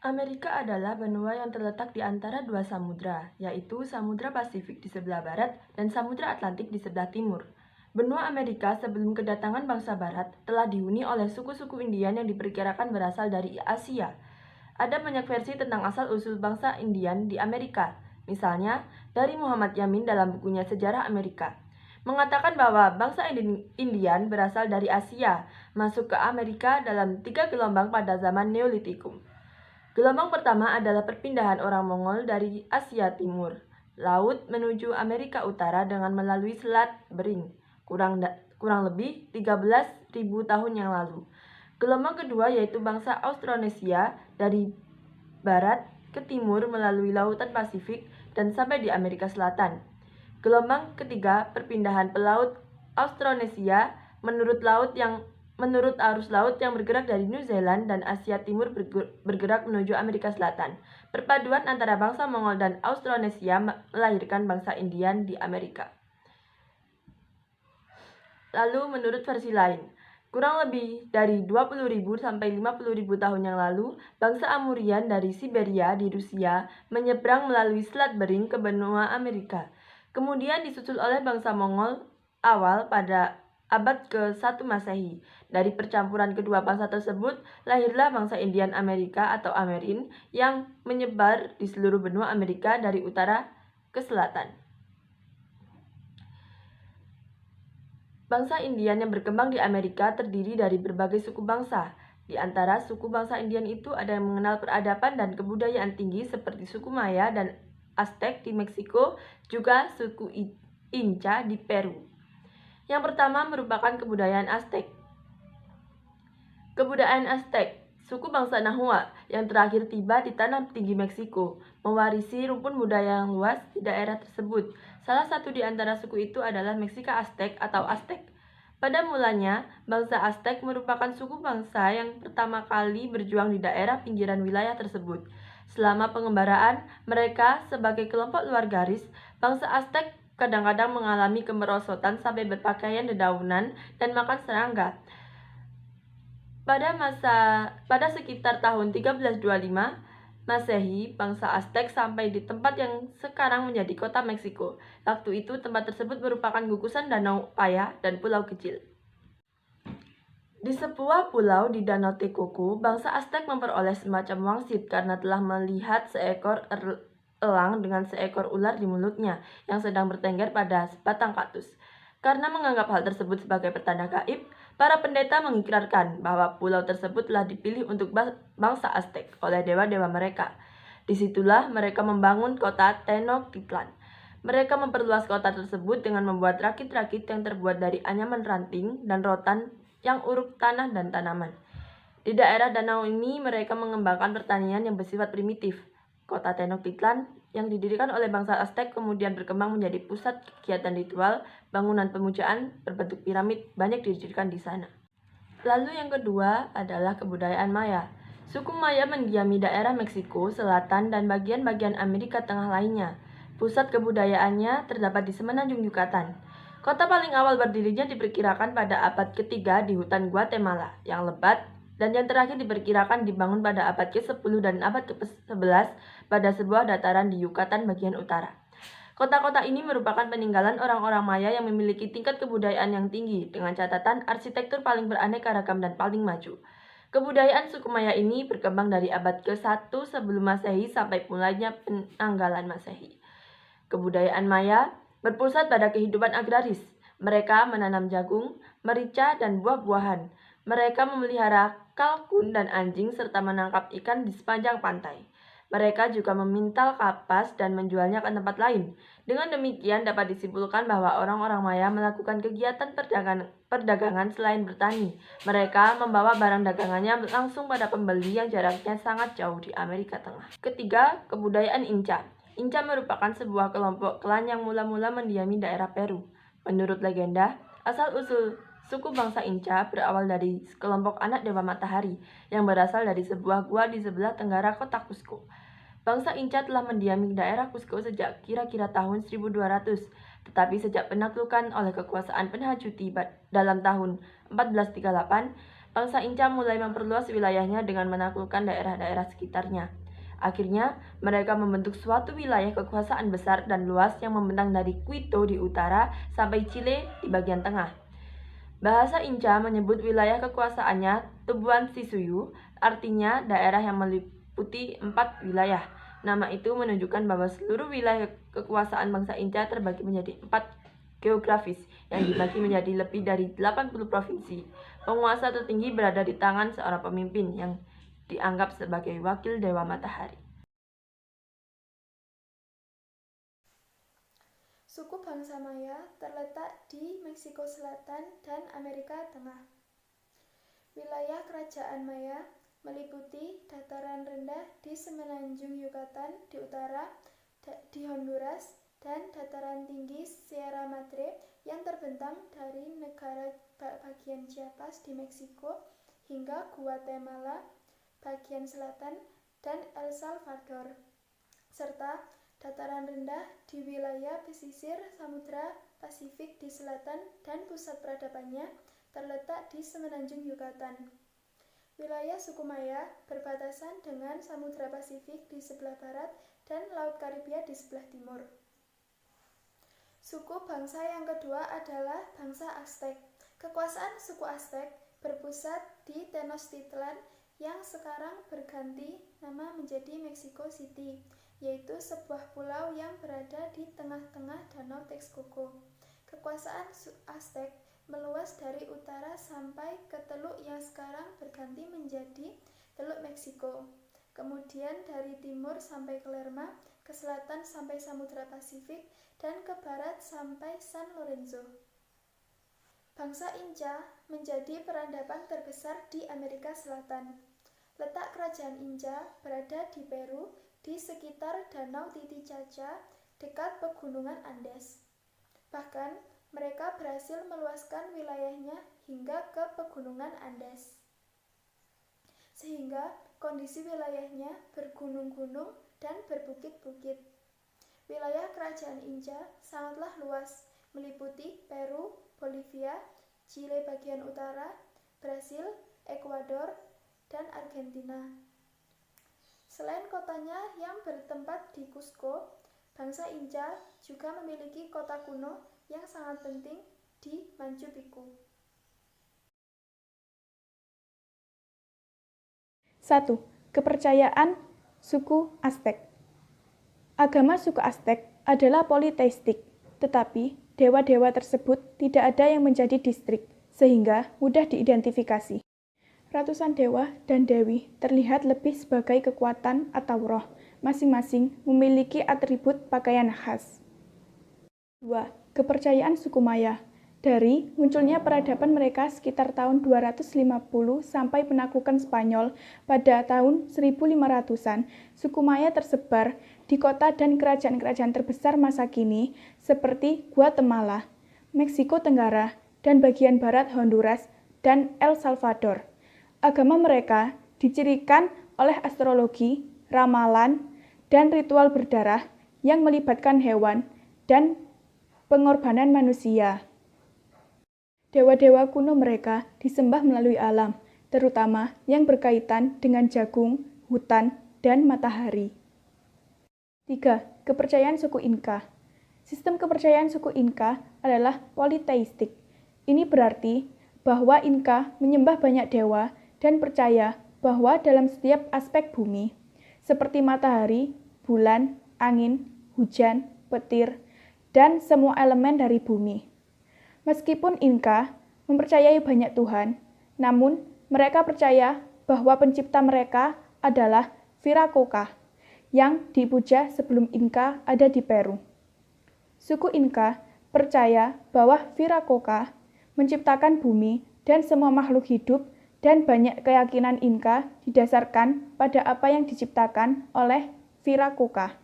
Amerika adalah benua yang terletak di antara dua samudra, yaitu Samudra Pasifik di sebelah barat dan Samudra Atlantik di sebelah timur. Benua Amerika sebelum kedatangan bangsa barat telah dihuni oleh suku-suku Indian yang diperkirakan berasal dari Asia. Ada banyak versi tentang asal-usul bangsa Indian di Amerika. Misalnya, dari Muhammad Yamin dalam bukunya Sejarah Amerika, mengatakan bahwa bangsa Indian berasal dari Asia, masuk ke Amerika dalam 3 gelombang pada zaman Neolitikum. Gelombang pertama adalah perpindahan orang Mongol dari Asia Timur laut menuju Amerika Utara dengan melalui Selat Bering, kurang lebih 13.000 tahun yang lalu. Gelombang kedua yaitu bangsa Austronesia dari barat ke timur melalui lautan Pasifik dan sampai di Amerika Selatan. Gelombang ketiga perpindahan pelaut Austronesia menurut arus laut yang bergerak dari New Zealand dan Asia Timur bergerak menuju Amerika Selatan. Perpaduan antara bangsa Mongol dan Austronesia melahirkan bangsa Indian di Amerika. Lalu menurut versi lain, kurang lebih dari 20.000 sampai 50.000 tahun yang lalu, bangsa Amurian dari Siberia di Rusia menyeberang melalui Selat Bering ke benua Amerika. Kemudian disusul oleh bangsa Mongol awal pada abad ke-1 Masehi. Dari percampuran kedua bangsa tersebut, lahirlah bangsa Indian Amerika atau Amerin yang menyebar di seluruh benua Amerika dari utara ke selatan. Bangsa Indian yang berkembang di Amerika terdiri dari berbagai suku bangsa. Di antara suku bangsa Indian itu ada yang mengenal peradaban dan kebudayaan tinggi seperti suku Maya dan Aztec di Meksiko, juga suku Inca di Peru. Yang pertama merupakan kebudayaan Aztec. Kebudayaan Aztec, suku bangsa Nahua yang terakhir tiba di tanah tinggi Meksiko, mewarisi rumpun budaya yang luas di daerah tersebut. Salah satu di antara suku itu adalah Meksika Aztec atau Aztec. Pada mulanya, bangsa Aztec merupakan suku bangsa yang pertama kali berjuang di daerah pinggiran wilayah tersebut. Selama pengembaraan mereka sebagai kelompok luar garis, bangsa Aztec kadang-kadang mengalami kemerosotan sampai berpakaian dedaunan dan makan serangga. Pada sekitar tahun 1325 Masehi, bangsa Aztec sampai di tempat yang sekarang menjadi kota Meksiko. Waktu itu tempat tersebut merupakan gugusan Danau Paya dan pulau kecil. Di sebuah pulau di Danau Texcoco, bangsa Aztec memperoleh semacam wangsit karena telah melihat seekor elang dengan seekor ular di mulutnya yang sedang bertengger pada sebatang kaktus. Karena menganggap hal tersebut sebagai pertanda gaib, para pendeta mengikrarkan bahwa pulau tersebut telah dipilih untuk bangsa Aztec oleh dewa-dewa mereka. Disitulah mereka membangun kota Tenochtitlan. Mereka memperluas kota tersebut dengan membuat rakit-rakit yang terbuat dari anyaman ranting dan rotan yang uruk tanah dan tanaman. Di daerah danau ini mereka mengembangkan pertanian yang bersifat primitif. Kota Tenochtitlan yang didirikan oleh bangsa Aztec kemudian berkembang menjadi pusat kegiatan ritual. Bangunan pemujaan berbentuk piramid banyak didirikan di sana. Lalu yang kedua adalah kebudayaan Maya. Suku Maya mendiami daerah Meksiko Selatan dan bagian-bagian Amerika Tengah lainnya. Pusat kebudayaannya terdapat di semenanjung Yucatan. Kota paling awal berdirinya diperkirakan pada abad ketiga di hutan Guatemala yang lebat, dan yang terakhir diperkirakan dibangun pada abad ke-10 dan abad ke-11 pada sebuah dataran di Yucatan bagian utara. Kota-kota ini merupakan peninggalan orang-orang Maya yang memiliki tingkat kebudayaan yang tinggi dengan catatan arsitektur paling beraneka ragam dan paling maju. Kebudayaan suku Maya ini berkembang dari abad ke-1 sebelum Masehi sampai mulainya penanggalan Masehi. Kebudayaan Maya berpusat pada kehidupan agraris. Mereka menanam jagung, merica, dan buah-buahan. Mereka memelihara kalkun dan anjing serta menangkap ikan di sepanjang pantai. Mereka juga memintal kapas dan menjualnya ke tempat lain. Dengan demikian dapat disimpulkan bahwa orang-orang Maya melakukan kegiatan perdagangan selain bertani. Mereka membawa barang dagangannya langsung pada pembeli yang jaraknya sangat jauh di Amerika Tengah. Ketiga, kebudayaan Inca. Inca merupakan sebuah kelompok klan yang mula-mula mendiami daerah Peru. Menurut legenda, asal-usul suku bangsa Inca berawal dari kelompok anak dewa matahari yang berasal dari sebuah gua di sebelah tenggara kota Cusco. Bangsa Inca telah mendiami daerah Cusco sejak kira-kira tahun 1200, tetapi sejak penaklukan oleh kekuasaan Penhajuti dalam tahun 1438, bangsa Inca mulai memperluas wilayahnya dengan menaklukkan daerah-daerah sekitarnya. Akhirnya, mereka membentuk suatu wilayah kekuasaan besar dan luas yang membentang dari Quito di utara sampai Chile di bagian tengah. Bahasa Inca menyebut wilayah kekuasaannya Tubuan Sisuyu, artinya daerah yang meliputi 4 wilayah. Nama itu menunjukkan bahwa seluruh wilayah kekuasaan bangsa Inca terbagi menjadi 4 geografis yang dibagi menjadi lebih dari 80 provinsi. Penguasa tertinggi berada di tangan seorang pemimpin yang dianggap sebagai wakil Dewa Matahari. Suku bangsa Maya terletak di Meksiko Selatan dan Amerika Tengah. Wilayah kerajaan Maya meliputi dataran rendah di semenanjung Yucatan di utara, di Honduras, dan dataran tinggi Sierra Madre yang terbentang dari negara bagian Chiapas di Meksiko hingga Guatemala bagian selatan dan El Salvador, serta dataran rendah di wilayah pesisir Samudra Pasifik di selatan dan pusat peradabannya terletak di semenanjung Yucatan. Wilayah suku Maya berbatasan dengan Samudra Pasifik di sebelah barat dan Laut Karibia di sebelah timur. Suku bangsa yang kedua adalah bangsa Aztec. Kekuasaan suku Aztec berpusat di Tenochtitlan yang sekarang berganti nama menjadi Mexico City, yaitu sebuah pulau yang berada di tengah-tengah Danau Texcoco. Kekuasaan Aztec meluas dari utara sampai ke teluk yang sekarang berganti menjadi Teluk Meksiko. Kemudian dari timur sampai ke Lerma, ke selatan sampai Samudra Pasifik, dan ke barat sampai San Lorenzo. Bangsa Inca menjadi perandapan terbesar di Amerika Selatan. Letak kerajaan Inca berada di Peru, di sekitar Danau Titicaca, dekat pegunungan Andes. Bahkan, mereka berhasil meluaskan wilayahnya hingga ke pegunungan Andes, sehingga kondisi wilayahnya bergunung-gunung dan berbukit-bukit. Wilayah kerajaan Inca sangatlah luas, meliputi Peru, Bolivia, Chile bagian utara, Brasil, Ekuador, dan Argentina. Selain kotanya yang bertempat di Cusco, bangsa Inca juga memiliki kota kuno yang sangat penting di Machu Picchu. 1. Kepercayaan suku Aztec. Agama suku Aztec adalah politeistik, tetapi dewa-dewa tersebut tidak ada yang menjadi distrik, sehingga mudah diidentifikasi. Ratusan dewa dan dewi terlihat lebih sebagai kekuatan atau roh, masing-masing memiliki atribut pakaian khas. 2. Kepercayaan suku Maya. Dari munculnya peradaban mereka sekitar tahun 250 sampai penaklukan Spanyol pada tahun 1500-an, suku Maya tersebar di kota dan kerajaan-kerajaan terbesar masa kini seperti Guatemala, Meksiko Tenggara, dan bagian barat Honduras dan El Salvador. Agama mereka dicirikan oleh astrologi, ramalan, dan ritual berdarah yang melibatkan hewan dan pengorbanan manusia. Dewa-dewa kuno mereka disembah melalui alam, terutama yang berkaitan dengan jagung, hutan, dan matahari. 3. Kepercayaan suku Inca. Sistem kepercayaan suku Inca adalah politeistik. Ini berarti bahwa Inca menyembah banyak dewa dan percaya bahwa dalam setiap aspek bumi, seperti matahari, bulan, angin, hujan, petir, dan semua elemen dari bumi. Meskipun Inca mempercayai banyak Tuhan, namun mereka percaya bahwa pencipta mereka adalah Viracocha, yang dipuja sebelum Inca ada di Peru. Suku Inca percaya bahwa Viracocha menciptakan bumi dan semua makhluk hidup, dan banyak keyakinan Inca didasarkan pada apa yang diciptakan oleh Viracocha.